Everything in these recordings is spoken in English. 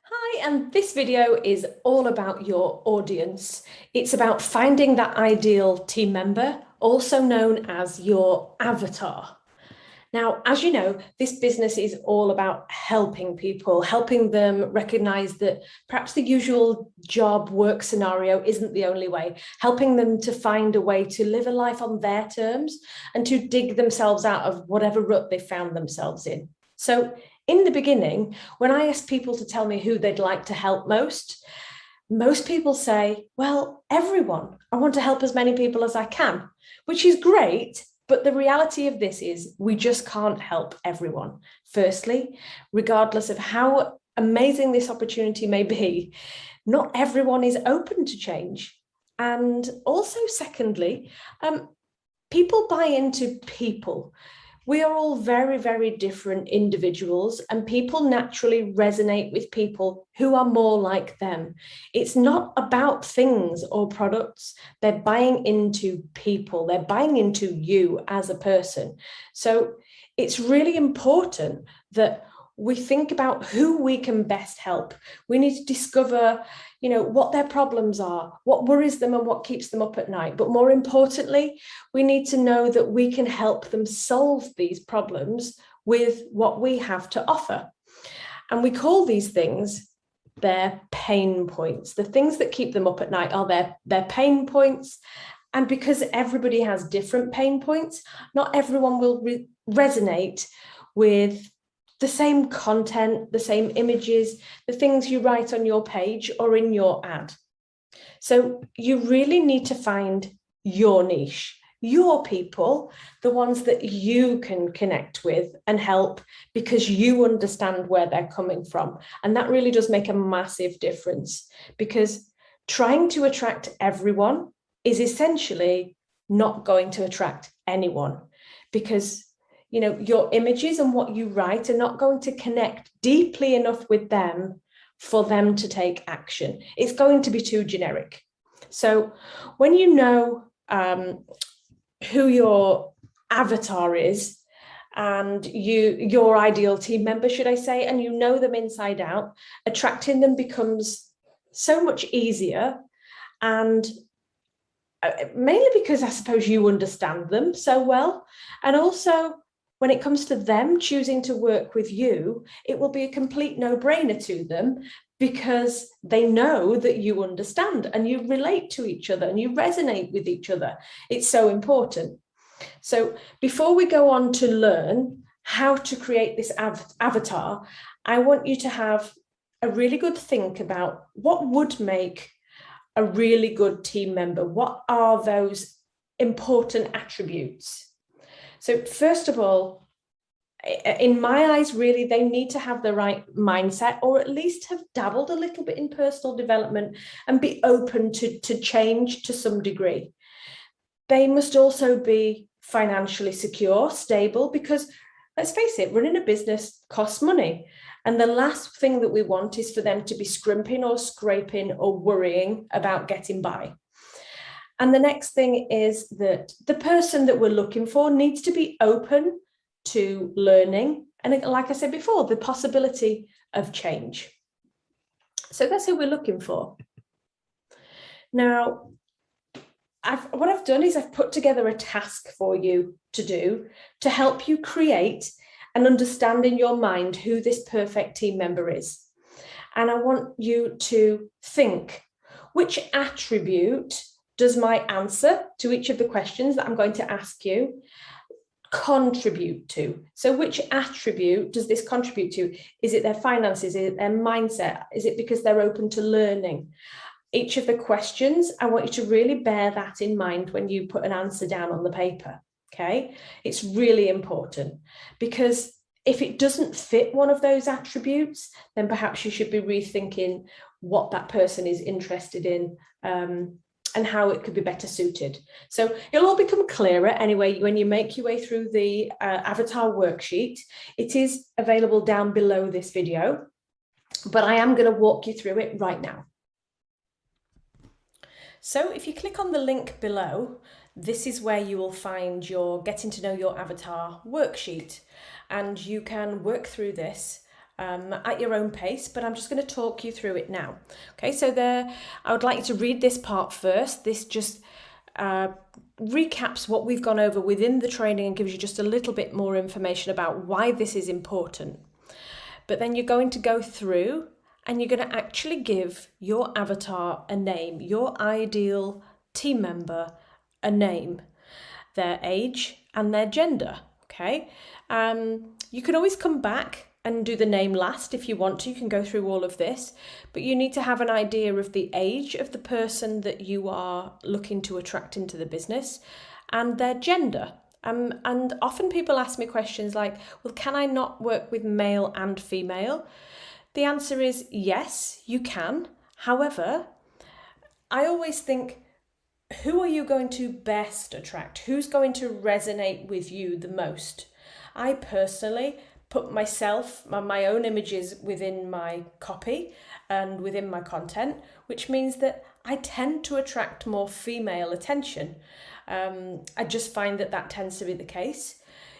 Hi, and this video is all about your audience. It's about finding that ideal team member, also known as your avatar. Now, as you know, this business is all about helping people, helping them recognize that perhaps the usual job work scenario isn't the only way, helping them to find a way to live a life on their terms and to dig themselves out of whatever rut they found themselves in. So in the beginning, when I ask people to tell me who they'd like to help most people say, well, everyone. I want to help as many people as I can, which is great. But the reality of this is we just can't help everyone. Firstly, regardless of how amazing this opportunity may be, not everyone is open to change. And also, secondly, people buy into people. We are all very, very different individuals, and people naturally resonate with people who are more like them. It's not about things or products. They're buying into people. They're buying into you as a person. So it's really important that we think about who we can best help. We need to discover, what their problems are, what worries them and what keeps them up at night. But more importantly, we need to know that we can help them solve these problems with what we have to offer. And we call these things their pain points. The things that keep them up at night are their pain points. And because everybody has different pain points, not everyone will resonate with the same content, the same images, the things you write on your page or in your ad. So you really need to find your niche, your people, the ones that you can connect with and help because you understand where they're coming from. And that really does make a massive difference, because trying to attract everyone is essentially not going to attract anyone, because your images and what you write are not going to connect deeply enough with them for them to take action. It's going to be too generic. So when you know who your avatar is and your ideal team member, should I say, and you know them inside out, attracting them becomes so much easier. And mainly because I suppose you understand them so well. And also, when it comes to them choosing to work with you, it will be a complete no-brainer to them because they know that you understand and you relate to each other and you resonate with each other. It's so important. So before we go on to learn how to create this avatar, I want you to have a really good think about what would make a really good team member. What are those important attributes? So first of all, in my eyes, really, they need to have the right mindset, or at least have dabbled a little bit in personal development and be open to change to some degree. They must also be financially secure, stable, because let's face it, running a business costs money. And the last thing that we want is for them to be scrimping or scraping or worrying about getting by. And the next thing is that the person that we're looking for needs to be open to learning. And like I said before, the possibility of change. So that's who we're looking for. Now, what I've done is I've put together a task for you to do to help you create and understand in your mind who this perfect team member is. And I want you to think, which attribute does my answer to each of the questions that I'm going to ask you contribute to? So which attribute does this contribute to? Is it their finances? Is it their mindset? Is it because they're open to learning? Each of the questions, I want you to really bear that in mind when you put an answer down on the paper. Okay, it's really important, because if it doesn't fit one of those attributes, then perhaps you should be rethinking what that person is interested in and how it could be better suited. So it'll all become clearer anyway when you make your way through the avatar worksheet. It is available down below this video, but I am going to walk you through it right now. So if you click on the link below, this is where you will find your Getting to Know Your Avatar worksheet, and you can work through this at your own pace, but I'm just going to talk you through it now. Okay, so I would like you to read this part first. This just recaps what we've gone over within the training and gives you just a little bit more information about why this is important. But then you're going to go through and you're going to actually give your avatar a name, your ideal team member a name, their age and their gender. Okay, you can always come back and do the name last if you want to. You can go through all of this, but you need to have an idea of the age of the person that you are looking to attract into the business and their gender. And often people ask me questions like, well, can I not work with male and female? The answer is yes, you can. However, I always think, who are you going to best attract? Who's going to resonate with you the most? I personally put myself, my own images within my copy and within my content, which means that I tend to attract more female attention. I just find that tends to be the case.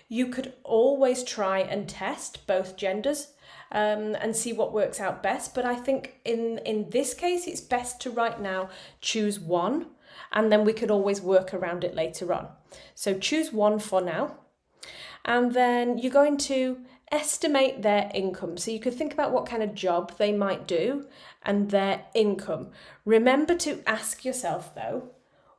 You could always try and test both genders and see what works out best. But I think in this case, it's best to right now choose one, and then we could always work around it later on. So choose one for now. And then you're going to estimate their income. So you could think about what kind of job they might do and their income. Remember to ask yourself, though,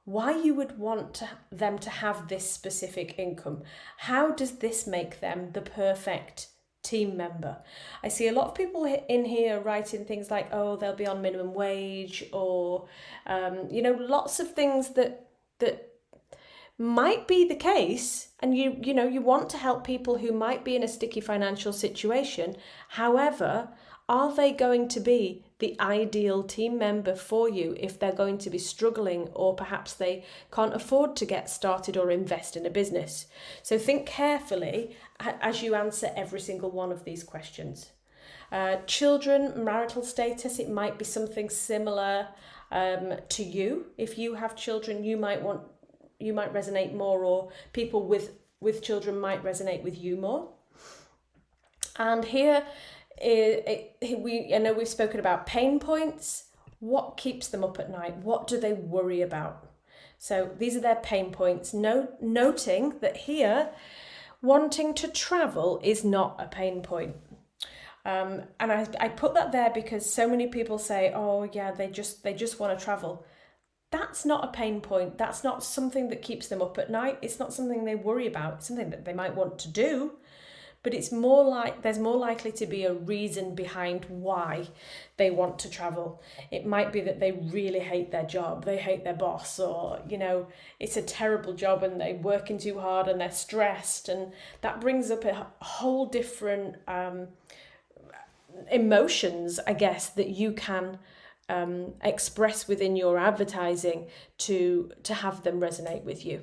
why you would want them to have this specific income. How does this make them the perfect team member? I see a lot of people in here writing things like, oh, they'll be on minimum wage, or lots of things that might be the case, and you want to help people who might be in a sticky financial situation. However, are they going to be the ideal team member for you if they're going to be struggling, or perhaps they can't afford to get started or invest in a business? So think carefully as you answer every single one of these questions. Children, marital status, it might be something similar to you. If you have children, you might resonate more, or people with children might resonate with you more. And here, I know we've spoken about pain points. What keeps them up at night? What do they worry about? So these are their pain points. Noting that here, wanting to travel is not a pain point. And I put that there because so many people say, oh yeah, they just want to travel. That's not a pain point. That's not something that keeps them up at night. It's not something they worry about. It's something that they might want to do, but it's more like there's more likely to be a reason behind why they want to travel. It might be that they really hate their job, they hate their boss, or it's a terrible job and they're working too hard and they're stressed, and that brings up a whole different emotions, I guess, that you can express within your advertising to have them resonate with you.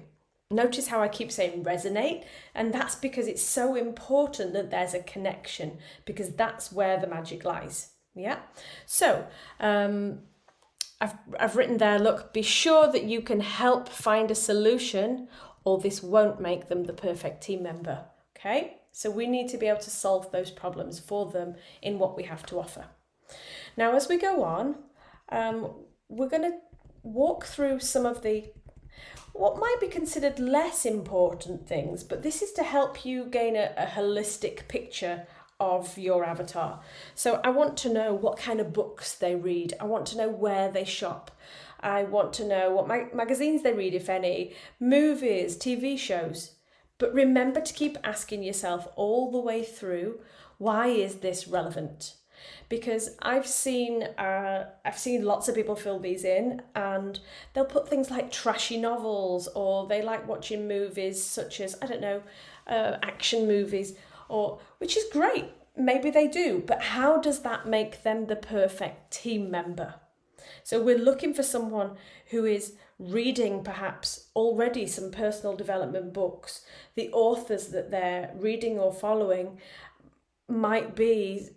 Notice how I keep saying resonate, and that's because it's so important that there's a connection, because that's where the magic lies. Yeah. So I've written there, look, be sure that you can help find a solution, or this won't make them the perfect team member. Okay. So we need to be able to solve those problems for them in what we have to offer. Now, as we go on, we're going to walk through some of what might be considered less important things, but this is to help you gain a holistic picture of your avatar. So I want to know what kind of books they read. I want to know where they shop. I want to know what magazines they read, if any, movies, TV shows. But remember to keep asking yourself all the way through, why is this relevant? Because I've seen lots of people fill these in, and they'll put things like trashy novels, or they like watching movies such as, action movies, which is great. Maybe they do, but how does that make them the perfect team member? So we're looking for someone who is reading perhaps already some personal development books. The authors that they're reading or following might be,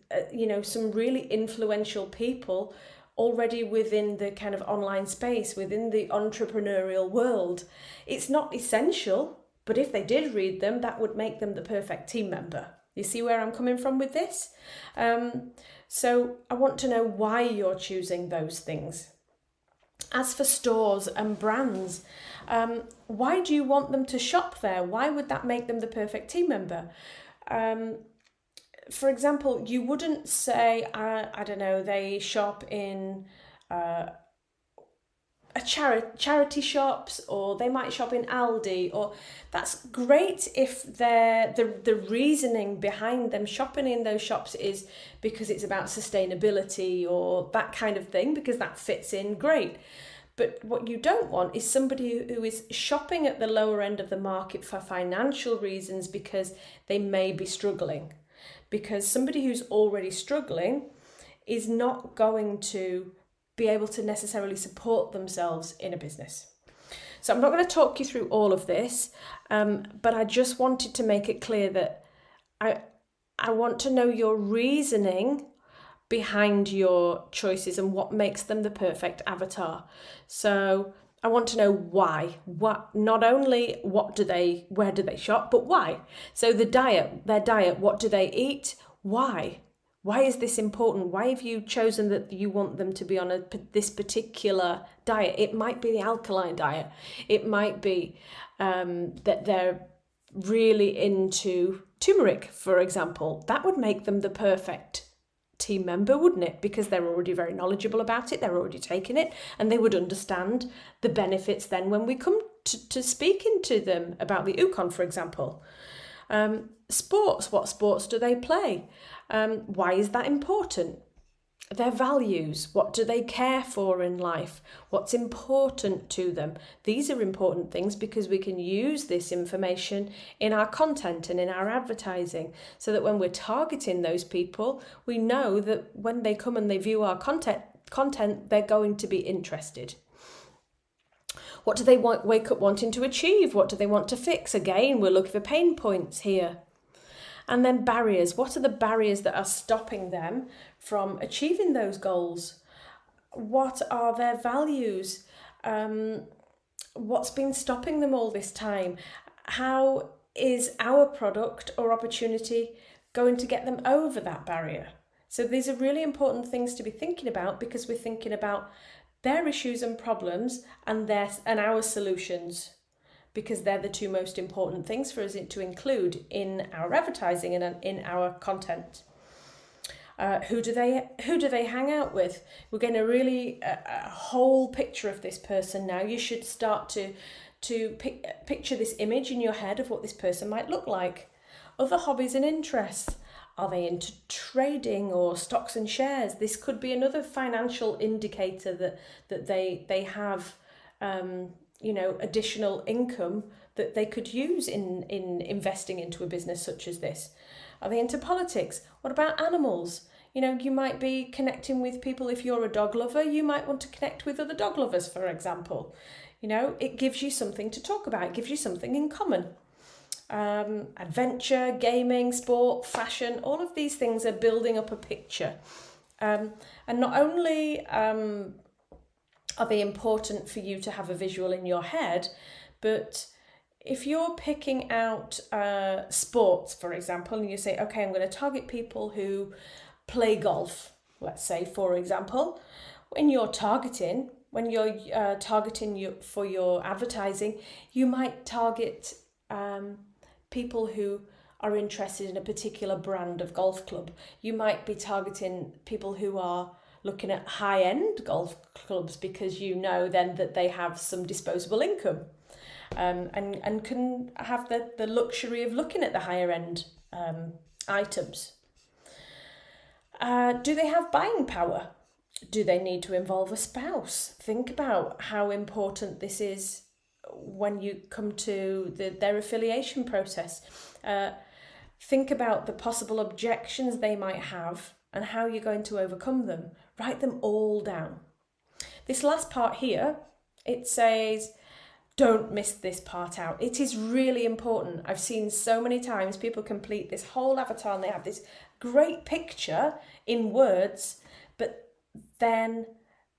some really influential people already within the kind of online space, within the entrepreneurial world. It's not essential, but if they did read them, that would make them the perfect team member. You see where I'm coming from with this? So I want to know why you're choosing those things. As for stores and brands, why do you want them to shop there? Why would that make them the perfect team member? For example, you wouldn't say, I don't know, they shop in charity shops, or they might shop in Aldi, or that's great if the reasoning behind them shopping in those shops is because it's about sustainability or that kind of thing, because that fits in great. But what you don't want is somebody who is shopping at the lower end of the market for financial reasons because they may be struggling. Because somebody who's already struggling is not going to be able to necessarily support themselves in a business. So I'm not going to talk you through all of this, but I just wanted to make it clear that I want to know your reasoning behind your choices and what makes them the perfect avatar. So I want to know why. What, not only where do they shop, but why. So their diet, what do they eat? Why? Why is this important? Why have you chosen that you want them to be on this particular diet? It might be the alkaline diet. It might be that they're really into turmeric, for example. That would make them the perfect team member, wouldn't it? Because they're already very knowledgeable about it. They're already taking it, and they would understand the benefits then when we come to speaking to them about the Ukon, for example. Sports, what sports do they play? Why is that important? Their values, what do they care for in life? What's important to them? These are important things because we can use this information in our content and in our advertising, so that when we're targeting those people, we know that when they come and they view our content, they're going to be interested. What do they wake up wanting to achieve? What do they want to fix? Again, we're looking for pain points here. And then barriers. What are the barriers that are stopping them from achieving those goals? What are their values? What's been stopping them all this time? How is our product or opportunity going to get them over that barrier? So these are really important things to be thinking about, because we're thinking about their issues and problems and our solutions, because they're the two most important things for us to include in our advertising and in our content. Who do they hang out with? We're getting a whole picture of this person now. You should start to picture this image in your head of what this person might look like. Other hobbies and interests. Are they into trading or stocks and shares? This could be another financial indicator that they have additional income that they could use in investing into a business such as this. Are they into politics? What about animals? You might be connecting with people. If you're a dog lover, you might want to connect with other dog lovers, for example. It gives you something to talk about. It gives you something in common. Adventure, gaming, sport, fashion, all of these things are building up a picture. And not only are they important for you to have a visual in your head, but if you're picking out sports, for example, and you say, okay, I'm going to target people who play golf, let's say, for example, when you're targeting for your advertising, you might target people who are interested in a particular brand of golf club. You might be targeting people who are looking at high-end golf clubs, because you know then that they have some disposable income and can have the luxury of looking at the higher end items. Do they have buying power? Do they need to involve a spouse? Think about how important this is when you come to their affiliation process. Think about the possible objections they might have and how you're going to overcome them. Write them all down. This last part here, it says, don't miss this part out. It is really important. I've seen so many times people complete this whole avatar and they have this great picture in words, but then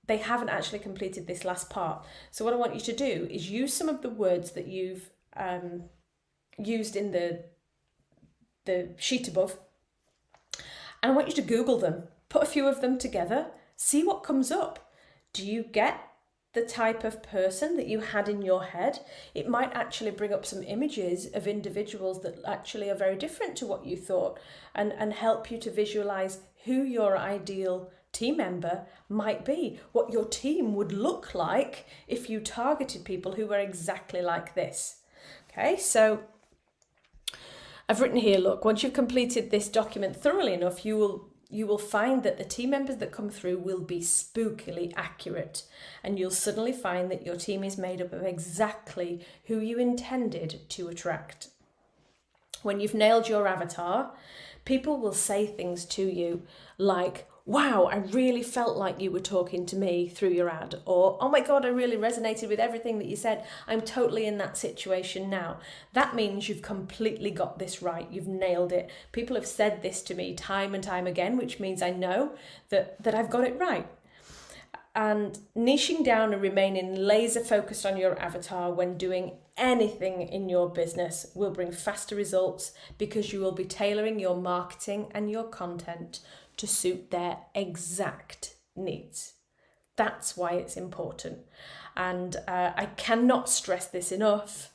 they haven't actually completed this last part. So what I want you to do is use some of the words that you've used in the sheet above. And I want you to Google them, put a few of them together, see what comes up. Do you get the type of person that you had in your head? It might actually bring up some images of individuals that actually are very different to what you thought, and help you to visualize who your ideal team member might be, what your team would look like if you targeted people who were exactly like this. Okay, so I've written here, look, once you've completed this document thoroughly enough, you will find that the team members that come through will be spookily accurate, and you'll suddenly find that your team is made up of exactly who you intended to attract. When you've nailed your avatar, people will say things to you like, wow, I really felt like you were talking to me through your ad, or, oh my God, I really resonated with everything that you said. I'm totally in that situation now. That means you've completely got this right. You've nailed it. People have said this to me time and time again, which means I know that I've got it right. And niching down and remaining laser focused on your avatar when doing anything in your business will bring faster results, because you will be tailoring your marketing and your content to suit their exact needs. That's why it's important. And I cannot stress this enough.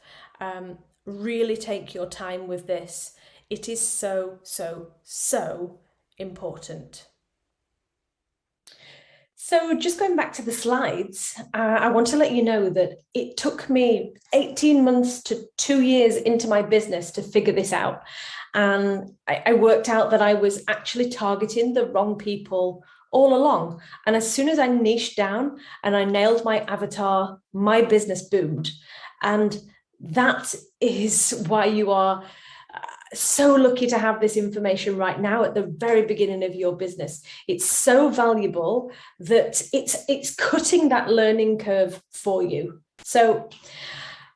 Really take your time with this. It is so, so, so important. So just going back to the slides, I want to let you know that it took me 18 months to 2 years into my business to figure this out. And I worked out that I was actually targeting the wrong people all along. And as soon as I niched down and I nailed my avatar, my business boomed. And that is why you are so lucky to have this information right now at the very beginning of your business. It's so valuable that it's cutting that learning curve for you. So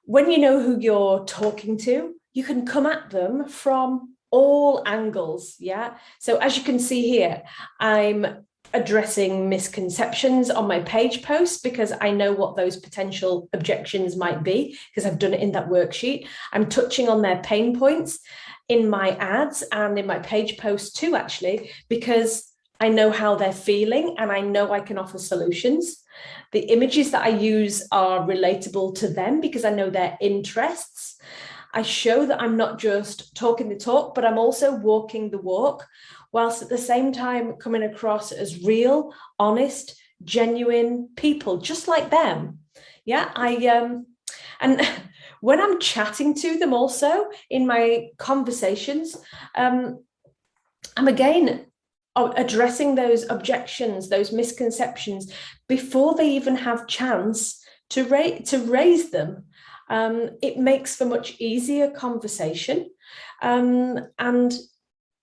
when you know who you're talking to, you can come at them from all angles. Yeah. So as you can see here, I'm addressing misconceptions on my page posts because I know what those potential objections might be, because I've done it in that worksheet. I'm touching on their pain points in my ads and in my page posts too, actually, because I know how they're feeling and I know I can offer solutions. The images that I use are relatable to them because I know their interests. I show that I'm not just talking the talk, but I'm also walking the walk, whilst at the same time coming across as real, honest, genuine people, just like them. Yeah, and when I'm chatting to them also in my conversations, I'm again addressing those objections, those misconceptions before they even have chance to raise them. It makes for much easier conversation. And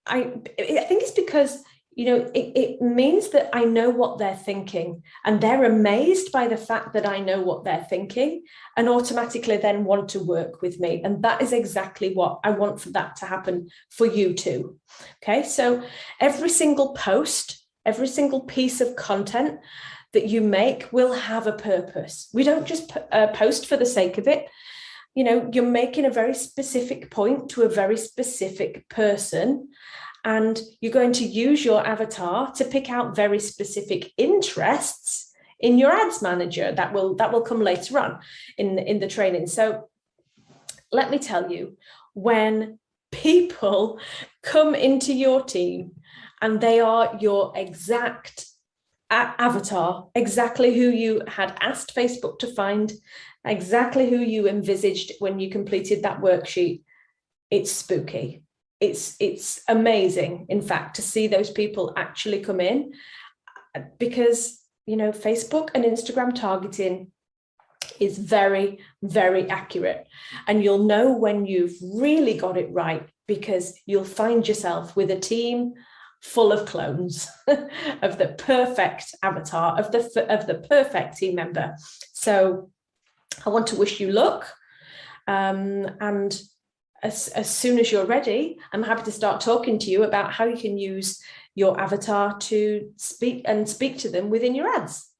I think it's because, you know, it means that I know what they're thinking, and they're amazed by the fact that I know what they're thinking and automatically then want to work with me. And that is exactly what I want for that to happen for you too. Okay, so every single post, every single piece of content that you make will have a purpose. We don't just post for the sake of it. You know, you're making a very specific point to a very specific person, and you're going to use your avatar to pick out very specific interests in your ads manager. That will come later on in the training. So let me tell you, when people come into your team and they are your exact avatar, exactly who you had asked Facebook to find, exactly who you envisaged when you completed that worksheet, it's spooky. It's amazing, in fact, to see those people actually come in, because, you know, Facebook and Instagram targeting is very, very accurate. And you'll know when you've really got it right, because you'll find yourself with a team full of clones of the perfect avatar, of the perfect team member. So I want to wish you luck. And as soon as you're ready, I'm happy to start talking to you about how you can use your avatar to speak to them within your ads.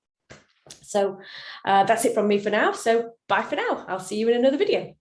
So that's it from me for now. So bye for now. I'll see you in another video.